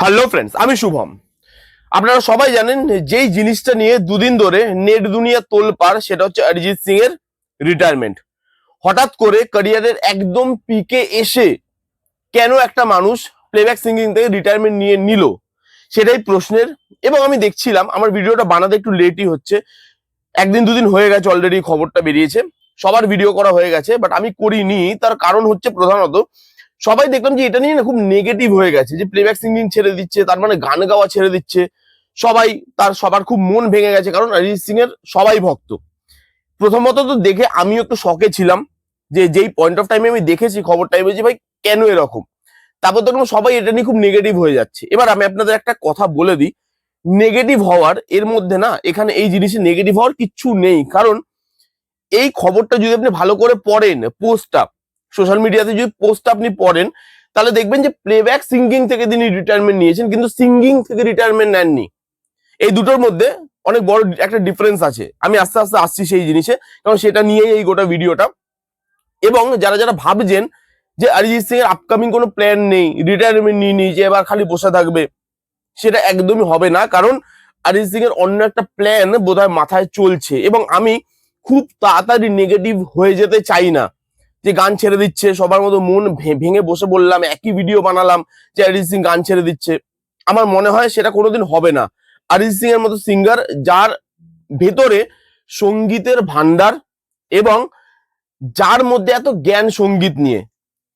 Hello friends, আমি শুভম। আপনারা সবাই জানেন যেই জিনিসটা নিয়ে দুদিন ধরে নেট দুনিয়া তোলপাড়, সেটা হচ্ছে অরিজিৎ সিং এর রিটায়ারমেন্ট। হঠাৎ করে ক্যারিয়ারের একদম পিকে এসে কেন একটা মানুষ প্লেব্যাক সিঙ্গিং থেকে রিটায়ারমেন্ট নিয়ে নিল, সেটাই প্রশ্নের। এবং আমি দেখছিলাম, আমার ভিডিওটা বানাতে একটু লেটই হচ্ছে, একদিন দুদিন হয়ে গেছে অলরেডি খবরটা বেরিয়েছে, সবার ভিডিও করা হয়ে গেছে, বাট আমি করিনি। তার কারণ হচ্ছে প্রধানত সবাই দেখলাম যে এটা নিয়ে না খুব নেগেটিভ হয়ে গেছে, যে প্লেব্যাক সিঙ্গিং ছেড়ে দিচ্ছে, তার মানে গান গাওয়া ছেড়ে দিচ্ছে। সবাই সবার খুব মন ভেঙে গেছে, কারণ অরিজিৎ সিং এর সবাই ভক্ত। প্রথমত তো দেখে আমিও একটু শকে ছিলাম, যে যেই পয়েন্ট অফ টাইমে আমি দেখেছি খবরটা, আমি বলছি ভাই কেন এরকম। তারপর দেখলাম সবাই এটা নিয়ে খুব নেগেটিভ হয়ে যাচ্ছে। এবার আমি আপনাদের একটা কথা বলে দিই, নেগেটিভ হওয়ার এর মধ্যে না, এখানে এই জিনিসে নেগেটিভ হওয়ার কিচ্ছু নেই। কারণ এই খবরটা যদি আপনি ভালো করে পড়েন, পোস্টটা সোশ্যাল মিডিয়াতে যদি পোস্টটা আপনি পড়েন, তাহলে দেখবেন যে প্লেব্যাক সিঙ্গিং থেকে তিনি রিটায়ারমেন্ট নিয়েছেন, কিন্তু সিঙ্গিং থেকে রিটায়ারমেন্ট নেননি। এই দুটোর মধ্যে অনেক বড় একটা ডিফারেন্স আছে। আমি আস্তে আস্তে আসছি সেই জিনিসে, কারণ সেটা নিয়েই এই গোটা ভিডিওটা। এবং যারা যারা ভাবছেন যে অরিজিৎ সিং এর আপকামিং কোনো প্ল্যান নেই, রিটায়ারমেন্ট নিয়ে নিয়েছে, এবার খালি বসে থাকবে, সেটা একদমই হবে না। কারণ অরিজিৎ সিং এর অন্য একটা প্ল্যান বোধহয় মাথায় চলছে। এবং আমি খুব তাড়াতাড়ি নেগেটিভ হয়ে যেতে চাই না, যে গান ছেড়ে দিচ্ছে, সবার মতো মন ভেঙে বসে বললাম, একই ভিডিও বানালাম যে অরিজিৎ সিং গান ছেড়ে দিচ্ছে। আমার মনে হয় সেটা কোনোদিন হবে না। অরিজিৎ সিং এর মতো সিঙ্গার, যার ভেতরে সঙ্গীতের ভান্ডার এবং যার মধ্যে এত জ্ঞান সঙ্গীত নিয়ে,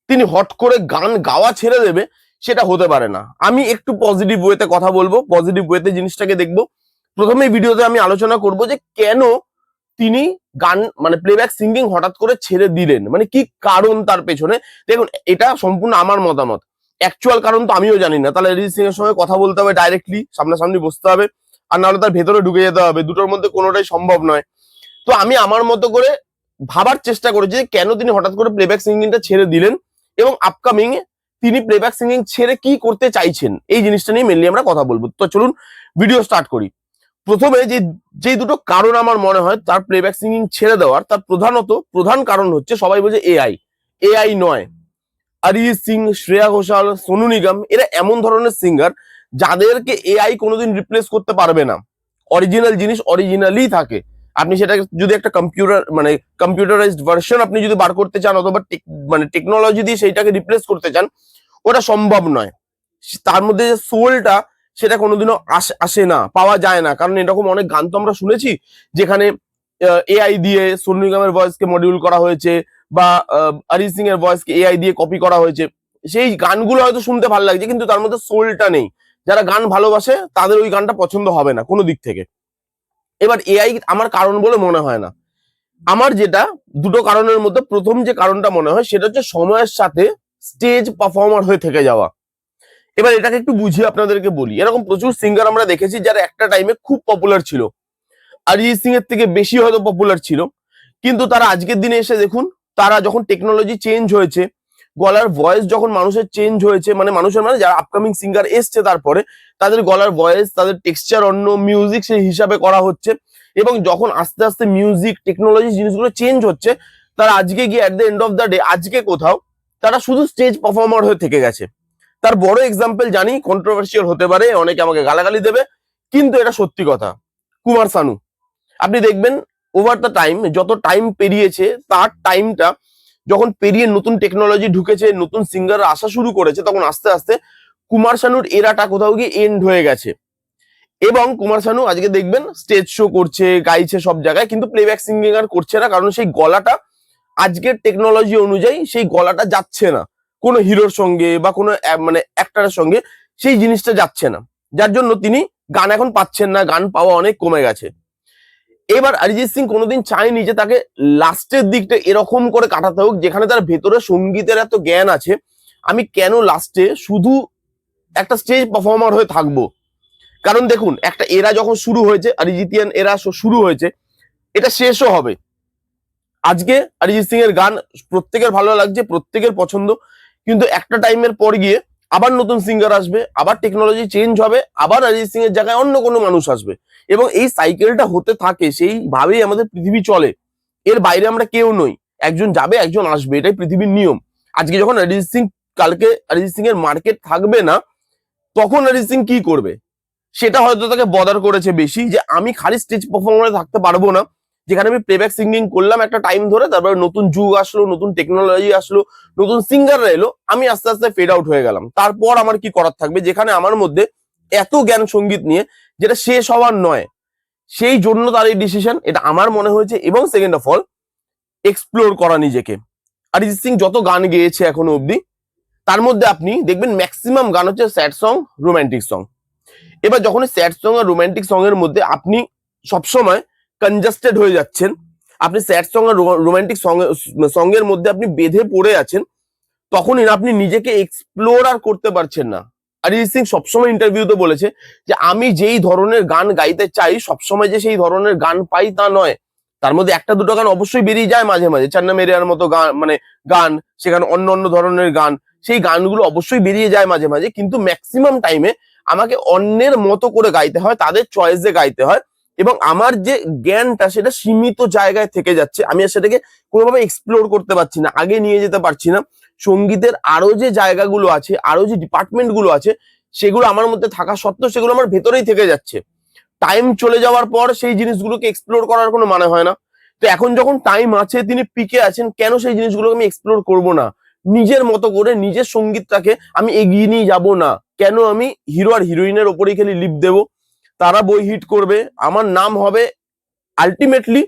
তিনি হট করে গান গাওয়া ছেড়ে দেবে, সেটা হতে পারে না। আমি একটু পজিটিভ ওয়েতে কথা বলবো, পজিটিভ ওয়েতে জিনিসটাকে দেখবো। প্রথমে ভিডিওতে আমি আলোচনা করব যে কেন তিনি গান মানে প্লেব্যাক সিঙ্গিং হঠাৎ করে ছেড়ে দিলেন, মানে কি কারণ তার পেছনে। দেখুন, এটা সম্পূর্ণ আমার মতামত, অ্যাকচুয়াল কারণ তো আমিও জানি না। তাহলে অরিজিৎ সিং এর সঙ্গে কথা বলতে হবে, ডাইরেক্টলি সামনাসামনি বসতে হবে, আর নাহলে তার ভেতরে ঢুকে যেতে হবে। দুটোর মধ্যে কোনোটাই সম্ভব নয়। তো আমি আমার মতো করে ভাবার চেষ্টা করেছি যে কেন তিনি হঠাৎ করে প্লেব্যাক সিঙ্গিংটা ছেড়ে দিলেন, এবং আপকামিং এ তিনি প্লেব্যাক সিঙ্গিং ছেড়ে কি করতে চাইছেন, এই জিনিসটা নিয়ে মেনলি আমরা কথা বলবো। তো চলুন ভিডিও স্টার্ট করি। প্রথমে যে দুটো কারণ আমার মনে হয় তার প্লেব্যাক সিঙ্গিং ছেড়ে দেওয়ার, তার প্রধান কারণ হচ্ছে, সবাই বলছে এআই। এআই নয়, অরিজিৎ সিং, শ্রেয়া ঘোষাল, সোনু নিগম, এরা এমন ধরনের সিঙ্গার যাদেরকে এআই কোনোদিন রিপ্লেস করতে পারবে না। অরিজিনাল জিনিস অরিজিনালি থাকে। আপনি সেটা যদি একটা কম্পিউটারাইজড ভার্সন আপনি যদি বার করতে চান, অথবা টেকনোলজি দিয়ে সেইটাকে রিপ্লেস করতে চান, ওটা সম্ভব নয়। তার মধ্যে যে সোলটা, সেটা কোনোদিনও আসে না, পাওয়া যায় না। কারণ এরকম অনেক গান তো আমরা শুনেছি যেখানে এআই দিয়ে সোনু নিগমের ভয়েসকে মডিউল করা হয়েছে, বা অরিজিৎ সিং এর ভয়েসকে এআই দিয়ে কপি করা হয়েছে। সেই গানগুলো হয়তো শুনতে ভালো লাগছে, কিন্তু তার মধ্যে সোলটা নেই। যারা গান ভালোবাসে তাদের ওই গানটা পছন্দ হবে না কোনো দিক থেকে। এবার এআই আমার কারণ বলে মনে হয় না। আমার যেটা দুটো কারণের মধ্যে প্রথম যে কারণটা মনে হয়, সেটা হচ্ছে সময়ের সাথে স্টেজ পারফর্মার হয়ে থেকে যাওয়া। এবার এটাকে একটু বুঝিয়ে আপনাদেরকে বলি। এরকম প্রচুর সিঙ্গার আমরা দেখেছি যারা একটা টাইমে খুব পপুলার ছিল, অরিজিৎ সিং এর থেকে বেশি হয়তো পপুলার ছিল, কিন্তু তারা আজকের দিনে এসে দেখুন, তারা যখন টেকনোলজি চেঞ্জ হয়েছে, গলার ভয়েস যখন মানুষের চেঞ্জ হয়েছে, মানে যারা আপকামিং সিঙ্গার এসছে তারপরে, তাদের গলার ভয়েস, তাদের টেক্সচার অন্য, মিউজিক সেই হিসাবে করা হচ্ছে। এবং যখন আস্তে আস্তে মিউজিক টেকনোলজি জিনিসগুলো চেঞ্জ হচ্ছে, তারা আজকে গিয়ে at the end of the day, আজকে কোথাও তারা শুধু স্টেজ পারফর্মার হয়ে থেকে গেছে। তার বড় এক্সাম্পল জানি, কন্ট্রোভার্সিয়াল হতে পারে, অনেকে আমাকে গালাগালি দেবে, কিন্তু এটা সত্যি কথা। কুমার শানু, আপনি দেখবেন ওভার দ্য টাইম, যত টাইম পেরিয়েছে, তার টাইমটা যখন পেরিয়ে নতুন টেকনোলজি ঢুকেছে, নতুন সিঙ্গার আসা শুরু করেছে, তখন আস্তে আস্তে কুমার শানুর এরাটা কোথাও গিয়ে এন্ড হয়ে গেছে। এবং কুমার শানু আজকে দেখবেন স্টেজ শো করছে, গাইছে সব জায়গায়, কিন্তু প্লেব্যাক সিঙ্গিং আর করছে না। কারণ সেই গলাটা আজকের টেকনোলজি অনুযায়ী সেই গলাটা যাচ্ছে না কোনো হিরোর সঙ্গে বা কোনো অ্যাক্টরের সঙ্গে, সেই জিনিসটা যাচ্ছে না। যার জন্য তিনি গান এখন পাচ্ছেন না, গান পাওয়া অনেক কমে গেছে। এবার অরিজিৎ সিং কোনোদিন চায়নি যে তাকে লাস্টের দিকটা এরকম করে কাটাতে হোক, যেখানে তার ভেতরে সঙ্গীতের এত জ্ঞান আছে, আমি কেন লাস্টে শুধু একটা স্টেজ পারফর্মার হয়ে থাকবো। কারণ দেখুন, একটা এরা যখন শুরু হয়েছে, অরিজিতিয়ান এরা শুরু হয়েছে, এটা শেষও হবে। আজকে অরিজিৎ সিং এর গান প্রত্যেকের ভালো লাগছে, প্রত্যেকের পছন্দ, কিন্তু একটা টাইমের পর গিয়ে আবার নতুন সিঙ্গার আসবে, আবার টেকনোলজি চেঞ্জ হবে, আবার অরিজিৎ সিং এর জায়গায় অন্য কোনো মানুষ আসবে, এবং এই সাইকেলটা হতে থাকে। সেইভাবেই আমাদের পৃথিবী চলে, এর বাইরে আমরা কেউ নই। একজন যাবে, একজন আসবে, এটাই পৃথিবীর নিয়ম। আজকে যখন অরিজিৎ সিং, কালকে অরিজিৎ সিং এর মার্কেট থাকবে না, তখন অরিজিৎ সিং কি করবে সেটা হয়তো তাকে বদার করেছে বেশি, যে আমি খালি স্টেজ পারফর্মারে থাকতে পারবো না, যেখানে আমি প্লেব্যাক সিঙ্গিং করলাম একটা টাইম ধরে, তারপরে নতুন যুগ আসলো, নতুন টেকনোলজি আসলো, নতুন সিঙ্গাররা এলো, আমি আস্তে আস্তে ফেড আউট হয়ে গেলাম। তারপর আমার কি করার থাকবে, যেখানে আমার মধ্যে এত জ্ঞান সঙ্গীত নিয়ে যেটা শেষ হওয়ার নয়, সেই জন্য তার এই ডিসিশন, এটা আমার মনে হয়েছে। এবং সেকেন্ড অফ অল, এক্সপ্লোর করা নিজেকে। অরিজিৎ সিং যত গান গেয়েছে এখনো অব্দি, তার মধ্যে আপনি দেখবেন ম্যাক্সিমাম গান হচ্ছে স্যাড সং, রোম্যান্টিক সং। এবার যখন স্যাড সং আর রোম্যান্টিক সং এর মধ্যে আপনি সবসময় কনজাস্টেড হয়ে যাচ্ছেন, আপনি স্যাড সং আর রোম্যান্টিক সং এর মধ্যে আপনি বেঁধে পড়ে আছেন, তখনই আপনি নিজেকে এক্সপ্লোর আর করতে পারছেন না। অরিজিৎ সিং সবসময় ইন্টারভিউতে বলেছে যে আমি যেই ধরনের গান গাইতে চাই সবসময় যে সেই ধরনের গান পাই তা নয়, তার মধ্যে একটা দুটো গান অবশ্যই বেরিয়ে যায় মাঝে মাঝে, চান্না মেরিয়ার মতো গান, মানে গান, সেখানে অন্য অন্য ধরনের গান, সেই গানগুলো অবশ্যই বেরিয়ে যায় মাঝে মাঝে, কিন্তু ম্যাক্সিমাম টাইমে আমাকে অন্যের মতো করে গাইতে হয়, তাদের চয়েসে গাইতে হয়, এবং আমার যে জ্ঞানটা সেটা সীমিত জায়গায় থেকে যাচ্ছে, আমি আর সেটাকে কোনোভাবে এক্সপ্লোর করতে পারছি না, আগে নিয়ে যেতে পারছি না। সঙ্গীতের আরো যে জায়গাগুলো আছে, আরো যে ডিপার্টমেন্ট গুলো আছে, সেগুলো আমার মধ্যে থাকা সত্ত্বেও সেগুলো আমার ভেতরেই থেকে যাচ্ছে। টাইম চলে যাওয়ার পর সেই জিনিসগুলোকে এক্সপ্লোর করার কোনো মানে হয় না। তো এখন যখন টাইম আছে, তিনি পিকে আছেন, কেন সেই জিনিসগুলোকে আমি এক্সপ্লোর করব না? নিজের মতো করে নিজের সঙ্গীতটাকে আমি এগিয়ে নিয়ে যাব না? কেন আমি হিরো আর হিরোইনের ওপরেই খালি লিপ দেব, তারা বই হিট করবে, আমার নাম হবে আলটিমেটলি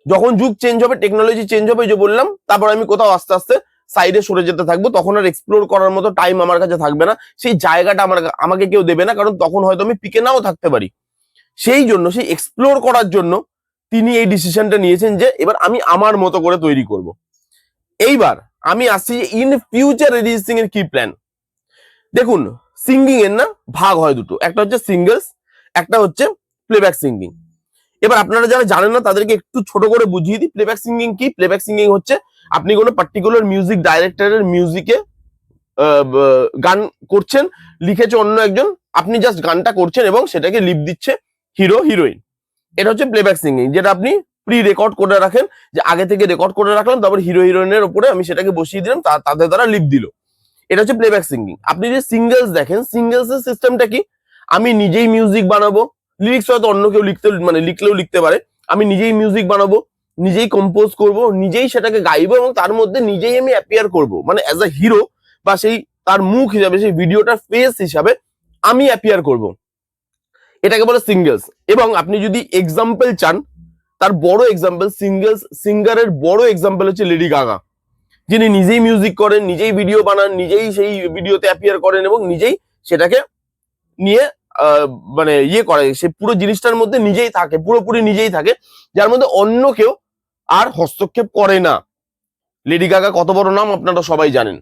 যখন যুগ চেঞ্জ হবে, টেকনোলজি চেঞ্জ হবে, যে বললাম, তারপর আমি কোথাও আস্তে আস্তে সাইডে সরে যেতে থাকবো, তখন আর এক্সপ্লোর করার মতো টাইম আমার কাছে থাকবে না, সেই জায়গাটা আমাকে কেউ দেবে না, কারণ তখন হয়তো আমি পিকে নাও থাকতে পারি। সেই জন্য, সেই এক্সপ্লোর করার জন্য তিনি এই ডিসিশনটা নিয়েছেন যে এবার আমি আমার মতো করে তৈরি করব। এইবার আমি আসছি যে ইন ফিউচার অরিজিৎ সিং এর কি প্ল্যান। দেখুন, সিঙ্গিং এর না ভাগ হয় দুটো, একটা হচ্ছে সিঙ্গেলস, একটা হচ্ছে প্লেব্যাক সিঙ্গিং। এবার আপনারা যারা জানেন না তাদেরকে একটু ছোট করে বুঝিয়ে দিই প্লেব্যাক সিঙ্গিং কি। প্লেব্যাক সিঙ্গিং হচ্ছে আপনি কোনো পার্টিকুলার মিউজিক ডাইরেক্টরের মিউজিকে গান করছেন, লিখেছে অন্য একজন, আপনি জাস্ট গানটা করছেন এবং সেটাকে লিপ দিচ্ছে হিরো হিরোইন। এটা হচ্ছে প্লেব্যাক সিঙ্গিং, যেটা আপনি প্রি রেকর্ড করে রাখেন, যে আগে থেকে রেকর্ড করে রাখলাম, তারপর হিরো হিরোইনের উপরে আমি সেটাকে বসিয়ে দিলাম, তাদের দ্বারা লিপ দিল। এটা হচ্ছে প্লেব্যাক সিঙ্গিং। আপনি যদি সিঙ্গেলস দেখেন, সিঙ্গেলস এর সিস্টেমটা কি, আমি নিজেই মিউজিক বানাবো, লিরিক্স হয়তো অন্য কেউ লিখলেও লিখতে পারে, আমি নিজেই মিউজিক বানাবো, নিজেই কম্পোজ করব, নিজেই সেটাকে গাইবো, এবং তার মধ্যে নিজেই আমি অ্যাপিয়ার করব, মানে অ্যাজ আ হিরো, বা সেই তার মুখ হিসাবে, সেই ভিডিওটার ফেস হিসাবে আমি অ্যাপিয়ার করব, এটাকে বলে সিঙ্গেলস। এবং আপনি যদি এক্সাম্পল চান, তার বড় এক্সাম্পল, সিঙ্গেলস সিঙ্গারের বড় এক্সাম্পল হচ্ছে লেডি গাগা, যিনি নিজেই মিউজিক করেন, নিজেই ভিডিও বানান, নিজেই সেই ভিডিওতে অ্যাপিয়ার করেন, এবং নিজেই সেটাকে নিয়ে মানে ইয়ে করে, সে পুরো জিনিসটার মধ্যে নিজেই থাকে, পুরোপুরি নিজেই থাকে, যার মধ্যে অন্য কেউ আর হস্তক্ষেপ করে না। লেডি গাগা কত বড় নাম আপনারা সবাই জানেন।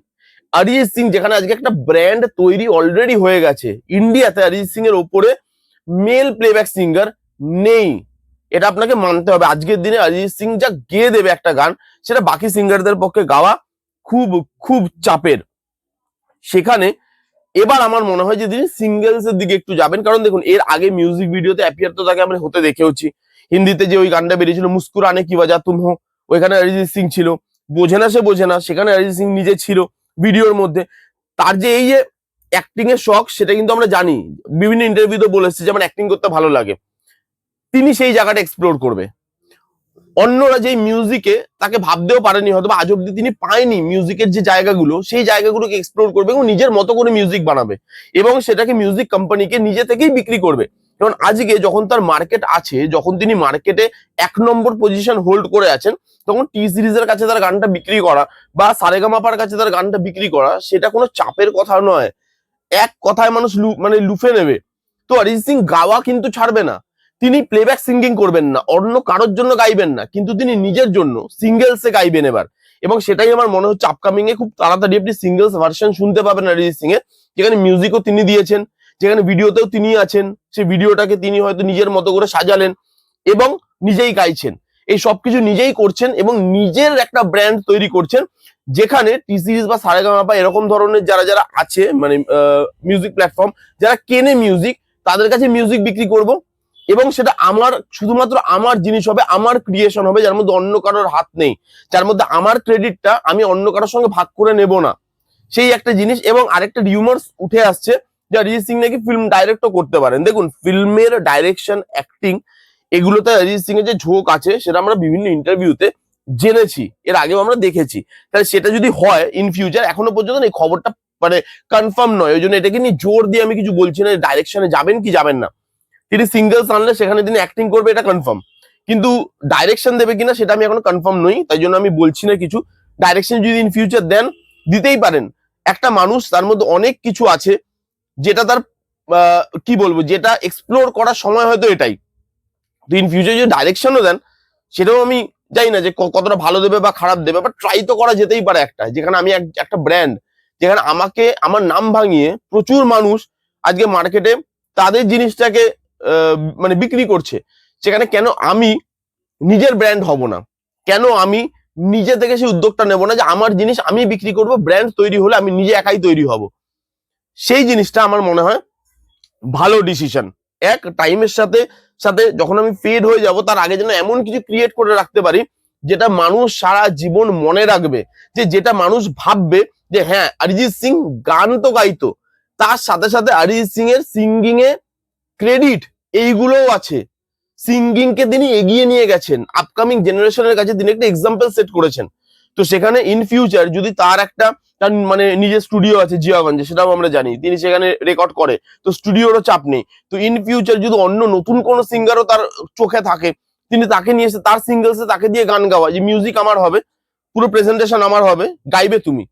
অরিজিৎ সিং, যেখানে আজকে একটা ব্র্যান্ড তৈরি অলরেডি হয়ে গেছে ইন্ডিয়াতে, অরিজিৎ সিং এর ওপরে মেল প্লেব্যাক সিঙ্গার নেই, এটা আপনাকে মানতে হবে। আজকের দিনে অরিজিৎ সিং যা গেয়ে দেবে একটা গান, সেটা বাকি সিঙ্গারদের পক্ষে গাওয়া খুব খুব চাপের। সেখানে এবার আমার মনে হয় যে তিনি সিঙ্গেলস এর দিকে একটু যাবেন, কারণ দেখুন, এর আগে মিউজিক ভিডিওতে অ্যাপিয়ার তো তাকে আমরা হতে দেখেওছি। হিন্দিতে যে ওই গানটা বেরিয়েছিল মুস্কুরানে কি বাজা তুম হো, ওইখানে অরিজিৎ সিং ছিল। বোঝে না সে বোঝে না, সেখানে অরিজিৎ সিং নিজে ছিল ভিডিওর মধ্যে। তার যে এই যে অ্যাক্টিং এর শখ, সেটা কিন্তু আমরা জানি, বিভিন্ন ইন্টারভিউতে বলেছে যে আমার অ্যাক্টিং করতে ভালো লাগে। তিনি সেই জায়গাটা এক্সপ্লোর করবে। অন্যরা যে মিউজিকে তাকে ভাবতেও পারেনি, হয়তো আজ অব্দি তিনি পায়নি মিউজিকের যে জায়গাগুলো, সেই জায়গাগুলোকে এক্সপ্লোর করবে এবং নিজের মতো করে মিউজিক বানাবে, এবং সেটাকে মিউজিক কোম্পানিকে নিজে থেকেই বিক্রি করবে। কারণ আজকে যখন তার মার্কেট আছে, যখন তিনি মার্কেটে 1 নম্বর পজিশন হোল্ড করে আছেন, তখন টি সিরিজের কাছে তার গানটা বিক্রি করা বা সারেগামাপার কাছে তার গানটা বিক্রি করা, সেটা কোনো চাপের কথা নয়। এক কথায় মানুষ মানে লুফে নেবে। তো অরিজিৎ সিং গাওয়া কিন্তু ছাড়বে না, তিনি প্লেব্যাক সিঙ্গিং করবেন না, অন্য কারোর জন্য গাইবেন না, কিন্তু তিনি নিজের জন্য সিঙ্গেলসে গাইবেন এবার। এবং সেটাই আমার মনে হচ্ছে আপকামিং এ খুব তাড়াতাড়ি আপনি সিঙ্গেলস ভার্সন শুনতে পাবেন অরিজিৎ সিং এর, যেখানে মিউজিকও তিনি দিয়েছেন, যেখানে ভিডিওতেও তিনি আছেন, সেই ভিডিওটাকে তিনি হয়তো নিজের মতো করে সাজালেন এবং নিজেই গাইছেন, এই সবকিছু নিজেই করছেন এবং নিজের একটা ব্র্যান্ড তৈরি করছেন, যেখানে টি সিরিজ বা সারেগামাপা এরকম ধরনের যারা যারা আছে, মানে মিউজিক প্ল্যাটফর্ম যারা কেনে মিউজিক, তাদের কাছে মিউজিক বিক্রি করব, এবং সেটা আমার, শুধুমাত্র আমার জিনিস হবে, আমার ক্রিয়েশন হবে, যার মধ্যে অন্য কারোর হাত নেই, যার মধ্যে আমার ক্রেডিটটা আমি অন্য কারোর সঙ্গে ভাগ করে নেব না, সেই একটা জিনিস। এবং আরেকটা রিউমার্স উঠে আসছে যে অরিজিৎ সিং নাকি ফিল্ম ডাইরেক্টও করতে পারেন। দেখুন, ফিল্মের ডাইরেকশন, অ্যাক্টিং, এগুলোতে অরিজিৎ সিং এর যে ঝোঁক আছে সেটা আমরা বিভিন্ন ইন্টারভিউতে জেনেছি, এর আগেও আমরা দেখেছি। তাহলে সেটা যদি হয় ইন ফিউচার, এখনো পর্যন্ত এই খবরটা মানে কনফার্ম নয়, ওই জন্য এটাকে নিয়ে জোর দিয়ে আমি কিছু বলছি না ডাইরেকশনে যাবেন কি যাবেন না। তিনি সিঙ্গেলস আনলে সেখানে তিনি অ্যাক্টিং করবে, এটা কনফার্ম, কিন্তু ডাইরেকশন দেবে কিনা সেটা আমি এখনো কনফার্ম নই, তাই জন্য আমি বলছি না কিছু। ডাইরেকশন যদি ইন ফিউচার দেন, দিতেই পারেন। একটা মানুষ, তার মধ্যে অনেক কিছু আছে যেটা তার কি বলবো, যেটা এক্সপ্লোর করার সময় হয়তো এটাই। ইন ফিউচার যদি ডাইরেকশনও দেন, সেটাও আমি জানি না যে কতটা ভালো দেবে বা খারাপ দেবে, বাট ট্রাই তো করা যেতেই পারে একটা, যেখানে আমি একটা ব্র্যান্ড, যেখানে আমাকে, আমার নাম ভাঙিয়ে প্রচুর মানুষ আজকে মার্কেটে তাদের জিনিসটাকে মানে বিক্রি করছে, সেখানে কেন আমি নিজের ব্র্যান্ড হব না? কেন আমি নিজে থেকে সেই উদ্যোগটা নেব না যে আমার জিনিস আমি বিক্রি করব? ব্র্যান্ড তৈরি হলে আমি নিজে একাই তৈরি হব। সেই জিনিসটা আমার মনে হয় ভালো ডিসিশন। এক টাইমের সাথে সাথে যখন আমি ফেড হয়ে যাব, তার আগে যেন এমন কিছু ক্রিয়েট করে রাখতে পারি যেটা মানুষ সারা জীবন মনে রাখবে, যেটা মানুষ ভাববে যে হ্যাঁ, অরিজিৎ সিং গান তো গাইতো, তার সাথে সাথে অরিজিৎ সিং এর সিঙ্গিং এ ক্রেডিট এইগুলোও আছে। সিঙ্গিং কে তিনি এগিয়ে নিয়ে গেছেন, আপকামিং জেনারেশনের কাছে তিনি একটা এক্সাম্পল সেট করেছেন। তো সেখানে ইন ফিউচার যদি তার মানে নিজের স্টুডিও আছে জিয়াগঞ্জে, সেটাও আমরা জানি, তিনি সেখানে রেকর্ড করে, তো স্টুডিওরও চাপ নেই। তো ইন ফিউচার যদি অন্য নতুন কোনো সিঙ্গারও তার চোখে থাকে, তিনি তাকে নিয়ে এসে তার সিঙ্গেলসে তাকে দিয়ে গান গাওয়া, যে মিউজিক আমার হবে, পুরো প্রেজেন্টেশন আমার হবে, গাইবে তুমি,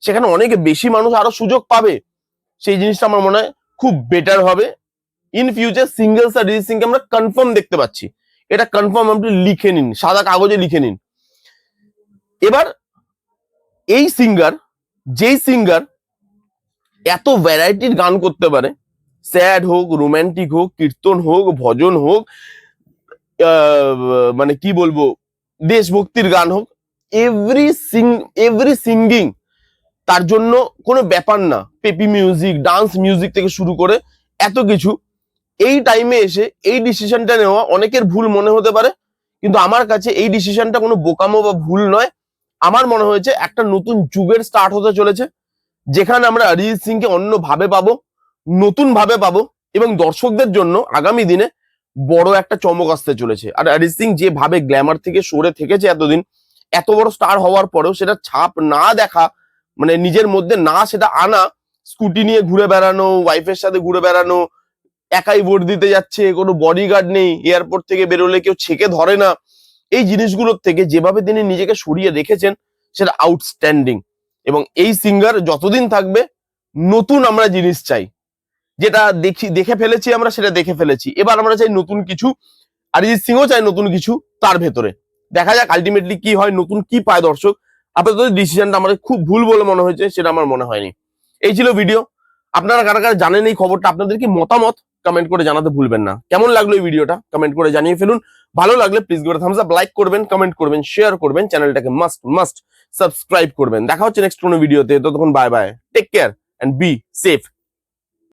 সেখানে অনেক বেশি মানুষ আরো সুযোগ পাবে। সেই জিনিসটা আমার মনে হয় খুব বেটার হবে। ইন ফিউচার সিঙ্গেলস আর অরিজিৎ সিংকে আমরা কনফার্ম দেখতে পাচ্ছি, এটা কনফার্ম, আপনি লিখে নিন, সাদা কাগজে লিখে নিন। এবার এই সিঙ্গার, যেই সিঙ্গার এত ভ্যারাইটির গান করতে পারে, স্যাড হোক, রোমান্টিক হোক, কীর্তন হোক, ভজন হোক, মানে কি বলবো, দেশভক্তির গান হোক, এভরি সিঙ্গিং তার জন্য কোনো ব্যাপার না। পেপি মিউজিক, ডান্স মিউজিক থেকে শুরু করে এত কিছু, এই টাইমে এসে এই ডিসিশনটা নেওয়া অনেকের ভুল মনে হতে পারে, কিন্তু আমার কাছে এই ডিসিশনটা কোনো বোকামো বা ভুল নয়। আমার মনে হয়েছে একটা নতুন যুগের স্টার্ট হতে চলেছে, যেখানে আমরা অরিজিৎ সিংকে অন্য ভাবে পাবো, নতুন ভাবে পাবো, এবং দর্শকদের জন্য আগামী দিনে বড় একটা চমক আসতে চলেছে। আর অরিজিৎ সিং যেভাবে গ্ল্যামার থেকে সরে থেকেছে এতদিন, এত বড় স্টার হওয়ার পরেও সেটা ছাপ না দেখা, মানে নিজের মধ্যে না সেটা আনা, স্কুটি নিয়ে ঘুরে বেড়ানো, ওয়াইফের সাথে ঘুরে বেড়ানো, একাই ভোট দিতে যাচ্ছে, কোনো বডিগার্ড নেই, এয়ারপোর্ট থেকে বেরোলে কেউ ছেকে ধরে না, এই জিনিসগুলোর থেকে যেভাবে তিনি নিজেকে সরিয়ে রেখেছেন সেটা আউটস্ট্যান্ডিং। এবং এই সিঙ্গার যতদিন থাকবে, নতুন আমরা জিনিস চাই, যেটা দেখে ফেলেছি আমরা, সেটা দেখে ফেলেছি, এবার আমরা চাই নতুন কিছু। অরিজিৎ সিংও চাই নতুন কিছু তার ভেতরে। দেখা যাক আলটিমেটলি কি হয়, নতুন কি পায় দর্শক। আপাতত ডিসিশনটা আমাদের খুব ভুল বলে মনে হয়েছে, সেটা আমার মনে হয়নি। এই ছিল ভিডিও। আপনারা কারা কারা জানেন এই খবরটা, আপনাদের কি মতামত কমেন্ট করে জানাতে ভুলবেন না। কেমন লাগলো এই ভিডিওটা কমেন্ট করে জানিয়ে ফেলুন। ভালো লাগলে প্লিজ করে থামস আপ, লাইক করবেন, কমেন্ট করবেন, শেয়ার করবেন, চ্যানেলটাকে মাস্ট সাবস্ক্রাইব করবেন। দেখা হচ্ছে নেক্সট কোনো ভিডিওতে, ততক্ষণ bye bye, take care and be safe.